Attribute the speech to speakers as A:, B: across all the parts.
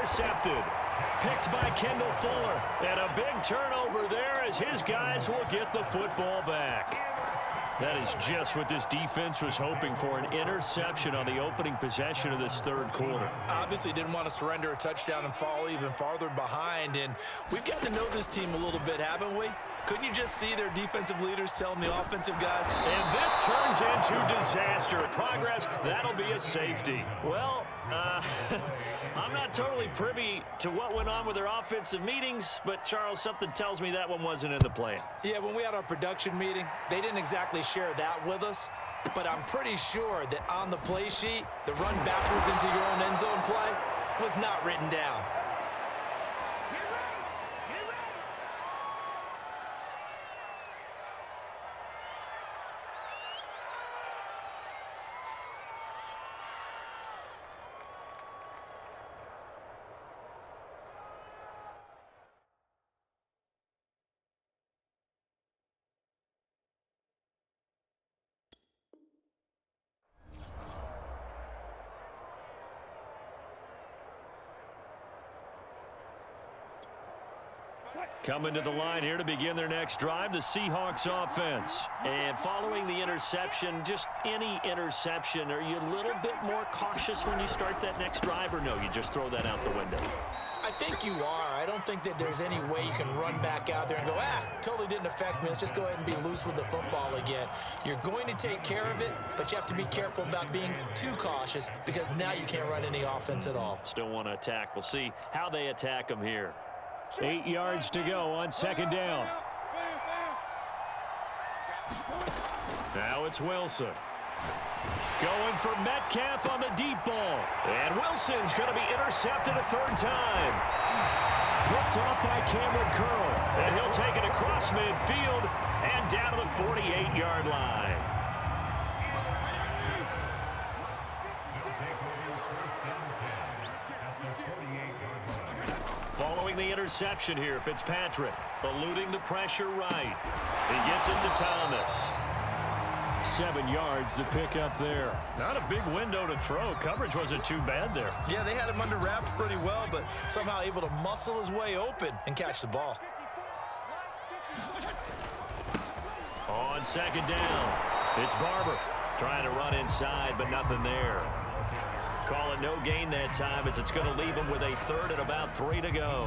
A: intercepted. Picked by Kendall Fuller. And a big turnover there as his guys will get the football back. That is just what this defense was hoping for, an interception on the opening possession of this third quarter.
B: Obviously didn't want to surrender a touchdown and fall even farther behind. And we've gotten to know this team a little bit, haven't we? Couldn't you just see their defensive leaders telling the offensive guys?
A: And this turns into disaster. Progress, that'll be a safety. Well, I'm not totally privy to what went on with their offensive meetings, but, Charles, something tells me that one wasn't in the plan.
B: Yeah, when we had our production meeting, they didn't exactly share that with us, but I'm pretty sure that on the play sheet, the run backwards into your own end zone play was not written down.
A: Coming to the line here to begin their next drive, the Seahawks offense. And following the interception, just any interception, are you a little bit more cautious when you start that next drive, or no, you just throw that out the window?
B: I think you are. I don't think that there's any way you can run back out there and go, totally didn't affect me. Let's just go ahead and be loose with the football again. You're going to take care of it, but you have to be careful about being too cautious because now you can't run any offense at all.
A: Still want to attack. We'll see how they attack them here. 8 yards to go on second down. Now it's Wilson. Going for Metcalf on the deep ball. And Wilson's going to be intercepted a third time. Picked off by Cameron Curl. And he'll take it across midfield and down to the 48-yard line. Following the interception here, Fitzpatrick eluding the pressure right. He gets it to Thomas. 7 yards to pick up there. Not a big window to throw. Coverage wasn't too bad there.
B: Yeah, they had him under wraps pretty well, but somehow able to muscle his way open and catch the ball.
A: On second down, it's Barber trying to run inside, but nothing there. Call it no gain that time as it's going to leave him with a third and about 3 to go.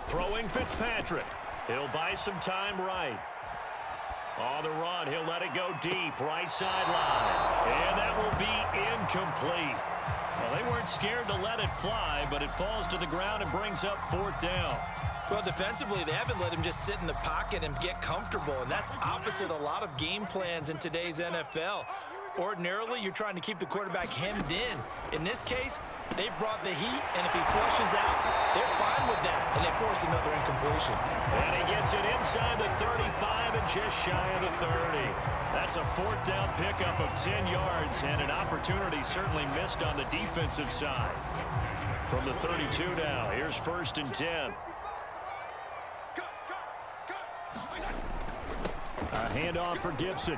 A: Throwing Fitzpatrick. He'll buy some time right. On the run, he'll let it go deep, right sideline. And that will be incomplete. Well, they weren't scared to let it fly, but it falls to the ground and brings up fourth down.
B: Well, defensively, they haven't let him just sit in the pocket and get comfortable, and that's opposite a lot of game plans in today's NFL. Ordinarily, you're trying to keep the quarterback hemmed in. In this case, they brought the heat, and if he flushes out, they're fine with that, and they force another incompletion.
A: And he gets it inside the 35 and just shy of the 30. That's a fourth down pickup of 10 yards, and an opportunity certainly missed on the defensive side. From the 32 now, here's 1st and 10. A handoff for Gibson.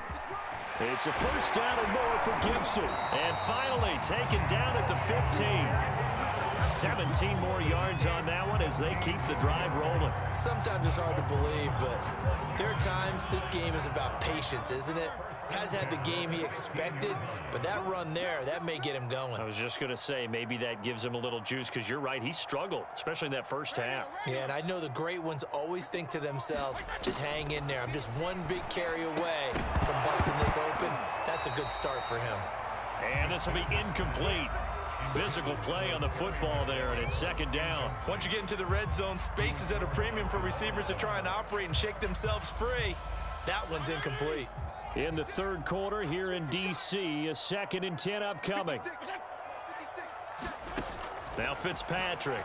A: It's a first down and more for Gibson. And finally taken down at the 15. 17 more yards on that one as they keep the drive rolling.
B: Sometimes it's hard to believe, but there are times this game is about patience, isn't it? Has had the game he expected, but that run there, that may get him going.
A: I was just going to say, maybe that gives him a little juice because you're right, he struggled, especially in that first half.
B: Yeah, and I know the great ones always think to themselves, just hang in there. I'm just one big carry away from busting this open. That's a good start for him.
A: And this will be incomplete. Physical play on the football there, and it's second down.
B: Once you get into the red zone, space is at a premium for receivers to try and operate and shake themselves free. That one's incomplete.
A: In the third quarter here in D.C., a 2nd and 10 upcoming. Now Fitzpatrick.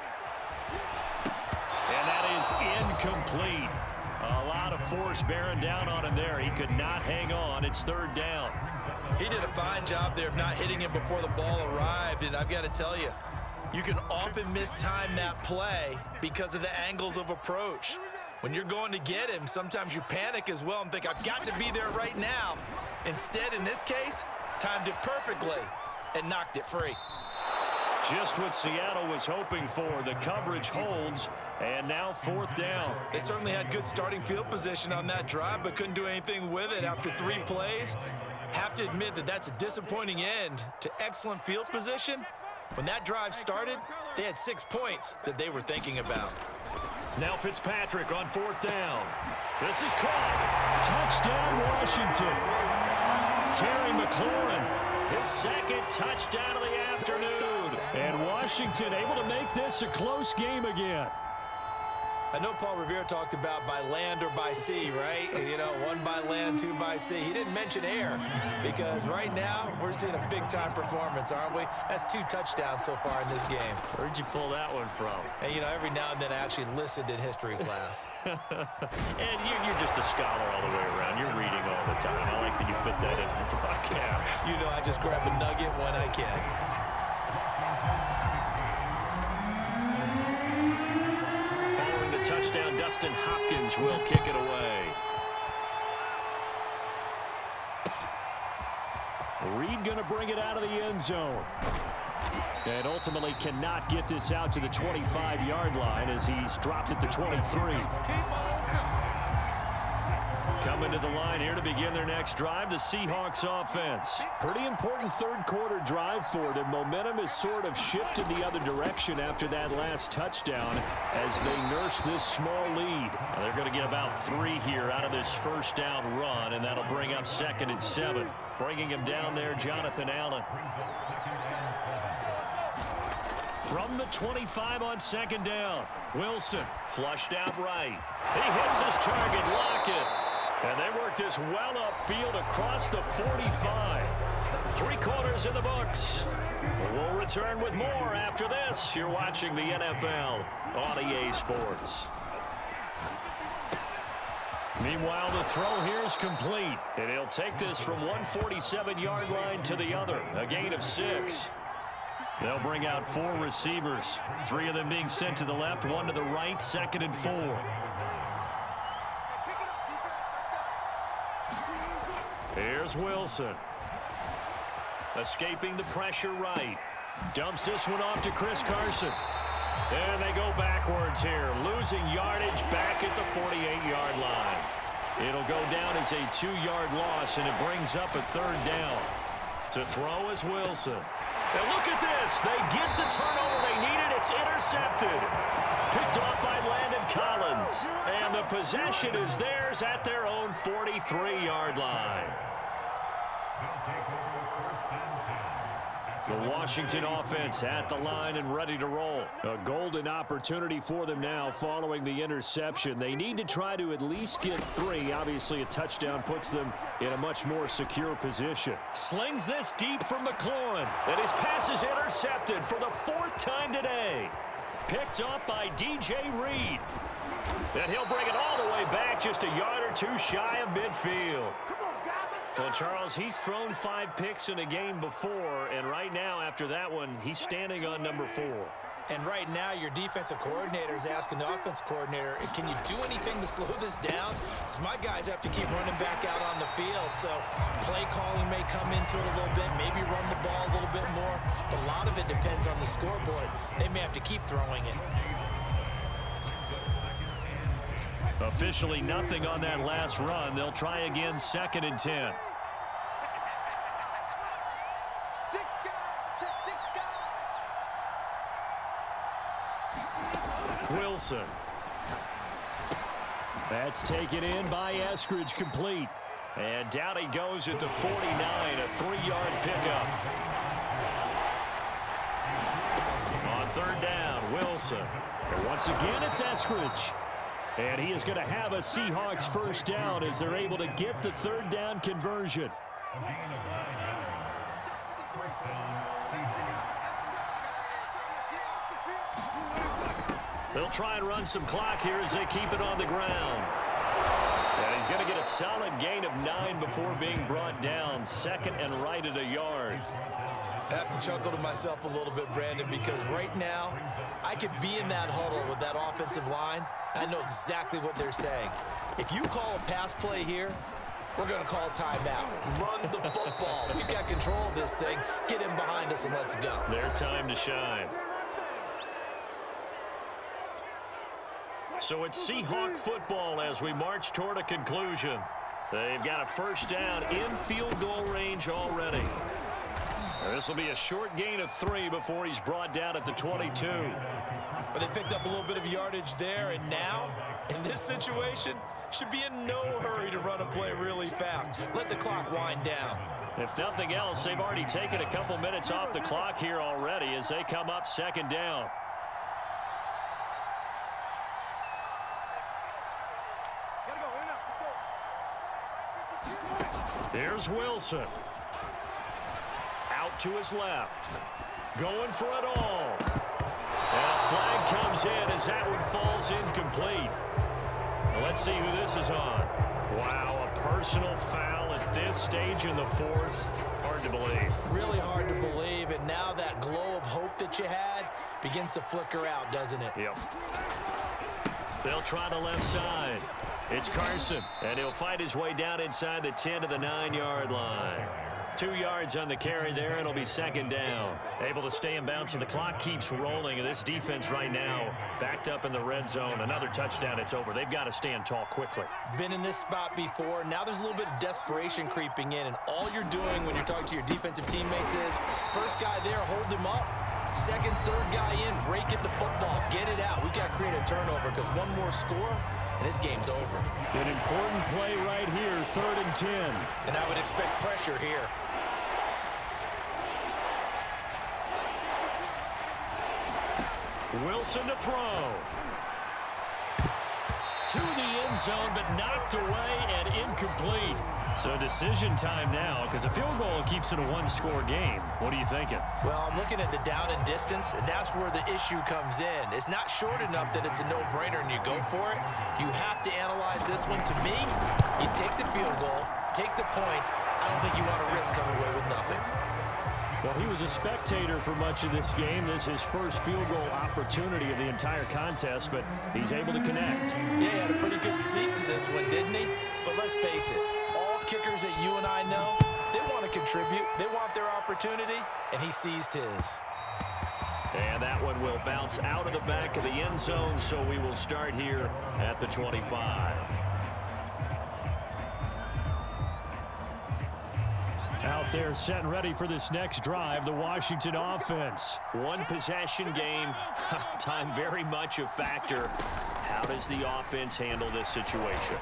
A: And that is incomplete. A lot of force bearing down on him there. He could not hang on. It's third down.
B: He did a fine job there of not hitting him before the ball arrived, and I've got to tell you, you can often mistime that play because of the angles of approach. When you're going to get him, sometimes you panic as well and think, I've got to be there right now. Instead, in this case, timed it perfectly and knocked it free.
A: Just what Seattle was hoping for. The coverage holds, and now 4th down.
B: They certainly had good starting field position on that drive, but couldn't do anything with it after 3 plays. Have to admit that that's a disappointing end to excellent field position. When that drive started, they had 6 points that they were thinking about.
A: Now Fitzpatrick on 4th down. This is caught. Touchdown, Washington. Terry McLaurin, his 2nd touchdown of the afternoon. And Washington able to make this a close game again.
B: I know Paul Revere talked about by land or by sea, right? You know, 1 by land, 2 by sea. He didn't mention air because right now we're seeing a big-time performance, aren't we? That's 2 touchdowns so far in this game.
A: Where'd you pull that one from?
B: And, you know, every now and then I actually listened in history class.
A: And you're just a scholar all the way around. You're reading all the time. I like that you fit that in the broadcast.
B: You know, I just grab a nugget when I can.
A: Touchdown, Dustin Hopkins will kick it away. Reed going to bring it out of the end zone. And ultimately cannot get this out to the 25-yard line as he's dropped at the 23. Coming to the line here to begin their next drive, the Seahawks offense. Pretty important 3rd quarter drive for them. Momentum has sort of shifted the other direction after that last touchdown as they nurse this small lead. Now they're going to get about 3 here out of this 1st down run, and that'll bring up 2nd and 7. Bringing him down there, Jonathan Allen. From the 25 on 2nd down, Wilson flushed out right. He hits his target, Lockett. And they work this well upfield across the 45. 3 quarters in the books. We'll return with more after this. You're watching the NFL on EA Sports. Meanwhile, the throw here is complete. And he'll take this from 147-yard line to the other. A gain of 6. They'll bring out 4 receivers. 3 of them being sent to the left, 1 to the right, 2nd and 4. Here's Wilson. Escaping the pressure right. Dumps this one off to Chris Carson. And they go backwards here. Losing yardage back at the 48-yard line. It'll go down as a 2-yard loss, and it brings up a 3rd down. To throw is Wilson. And look at this. They get the turnover they needed. It's intercepted. Picked off by Landon Collins. And the possession is theirs at their own 43-yard line. The Washington offense at the line and ready to roll. A golden opportunity for them now following the interception. They need to try to at least get 3. Obviously, a touchdown puts them in a much more secure position. Slings this deep from McLaurin. And his pass is intercepted for the 4th time today. Picked up by DJ Reed. And he'll bring it all the way back just a yard or 2 shy of midfield. Well, Charles, he's thrown 5 picks in a game before, and right now, after that one, he's standing on number 4.
B: And right now, your defensive coordinator is asking the offensive coordinator, can you do anything to slow this down? Because my guys have to keep running back out on the field. So play calling may come into it a little bit, maybe run the ball a little bit more. But a lot of it depends on the scoreboard. They may have to keep throwing it.
A: Officially nothing on that last run. They'll try again, 2nd and 10. Wilson. That's taken in by Eskridge, complete. And down he goes at the 49, a 3-yard pickup. On 3rd down, Wilson. And once again, it's Eskridge. And he is going to have a Seahawks 1st down as they're able to get the 3rd down conversion. They'll try and run some clock here as they keep it on the ground. And he's going to get a solid gain of 9 before being brought down. 2nd and right at a yard.
B: I have to chuckle to myself a little bit, Brandon, because right now I could be in that huddle with that offensive line. I know exactly what they're saying. If you call a pass play here, we're going to call timeout. Run the football. We've got control of this thing. Get in behind us and let's go.
A: Their time to shine. So it's Seahawk football as we march toward a conclusion. They've got a first down in field goal range already. This will be a short gain of 3 before he's brought down at the 22.
B: But they picked up a little bit of yardage there, and now, in this situation, should be in no hurry to run a play really fast. Let the clock wind down.
A: If nothing else, they've already taken a couple minutes off the clock here already as they come up second down. Here's Wilson. Out to his left. Going for it all. And a flag comes in as that one falls incomplete. Now let's see who this is on. Wow, a personal foul at this stage in the fourth. Hard to believe.
B: Really hard to believe, and now that glow of hope that you had begins to flicker out, doesn't it?
A: Yep. They'll try the left side. It's Carson, and he'll fight his way down inside the 10 to the 9-yard line. 2 yards on the carry there, and it'll be second down. Able to stay in bounds, and the clock keeps rolling. And this defense right now backed up in the red zone. Another touchdown, it's over. They've got to stand tall quickly.
B: Been in this spot before. Now there's a little bit of desperation creeping in, and all you're doing when you're talking to your defensive teammates is, first guy there, hold him up. Second, third guy in, break it the football. Get it out. We've got to create a turnover because one more score, and this game's over.
A: An important play right here, 3rd and 10.
B: And I would expect pressure here.
A: Wilson to throw. To the end zone, but knocked away and incomplete. So decision time now, because a field goal keeps it a one-score game. What are you thinking?
B: Well, I'm looking at the down and distance, and that's where the issue comes in. It's not short enough that it's a no-brainer and you go for it. You have to analyze this one. To me, you take the field goal, take the points. I don't think you want to risk coming away with nothing.
A: Well, he was a spectator for much of this game. This is his first field goal opportunity of the entire contest, but he's able to connect.
B: Yeah, he had a pretty good seat to this one, didn't he? But let's face it, all kickers that you and I know, they want to contribute. They want their opportunity, and he seized his.
A: And that one will bounce out of the back of the end zone, so we will start here at the 25. Out there set and ready for this next drive, the Washington offense. One possession game, time very much a factor. How does the offense handle this situation?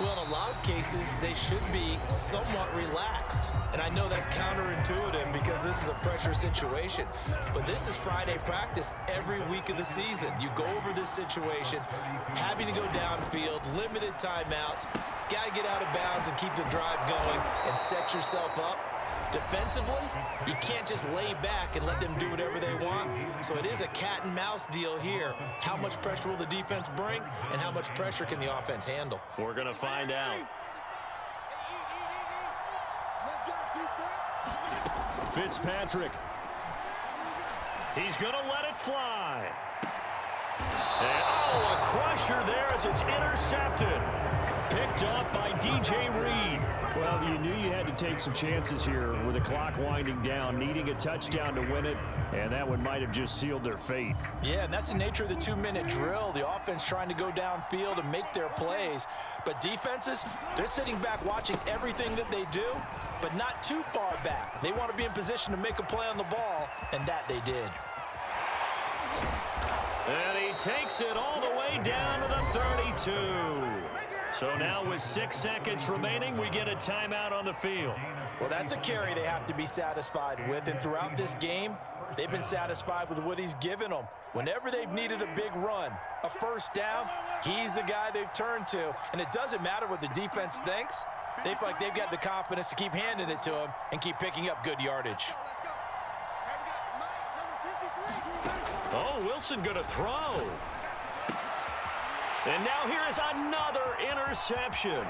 B: Well, in a lot of cases, they should be somewhat relaxed. And I know that's counterintuitive because this is a pressure situation. But this is Friday practice every week of the season. You go over this situation, having to go downfield, limited timeouts, got to get out of bounds and keep the drive going and set yourself up. Defensively, you can't just lay back and let them do whatever they want. So it is a cat and mouse deal here. How much pressure will the defense bring, and how much pressure can the offense handle?
A: We're going to find out. Fitzpatrick. He's going to let it fly. And, oh, a crusher there as it's intercepted. Picked up by DJ Reed. Well, you knew you had to take some chances here with the clock winding down, needing a touchdown to win it, and that one might have just sealed their fate.
B: Yeah, and that's the nature of the 2-minute drill. The offense trying to go downfield and make their plays. But defenses, they're sitting back watching everything that they do, but not too far back. They want to be in position to make a play on the ball, and that they did.
A: And he takes it all the way down to the 32. So now with 6 seconds remaining, we get a timeout on the field.
B: Well, that's a carry they have to be satisfied with. And throughout this game, they've been satisfied with what he's given them. Whenever they've needed a big run, a first down, he's the guy they've turned to. And it doesn't matter what the defense thinks. They feel like they've got the confidence to keep handing it to him and keep picking up good yardage.
A: Oh, Wilson going to throw. And now here is another interception.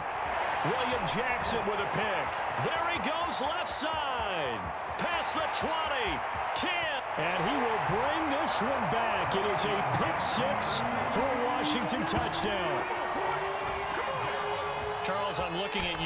A: William Jackson with a pick. There he goes left side. Past the 20, 10. And he will bring this one back. It is a pick six for a Washington touchdown. Charles, I'm looking at you.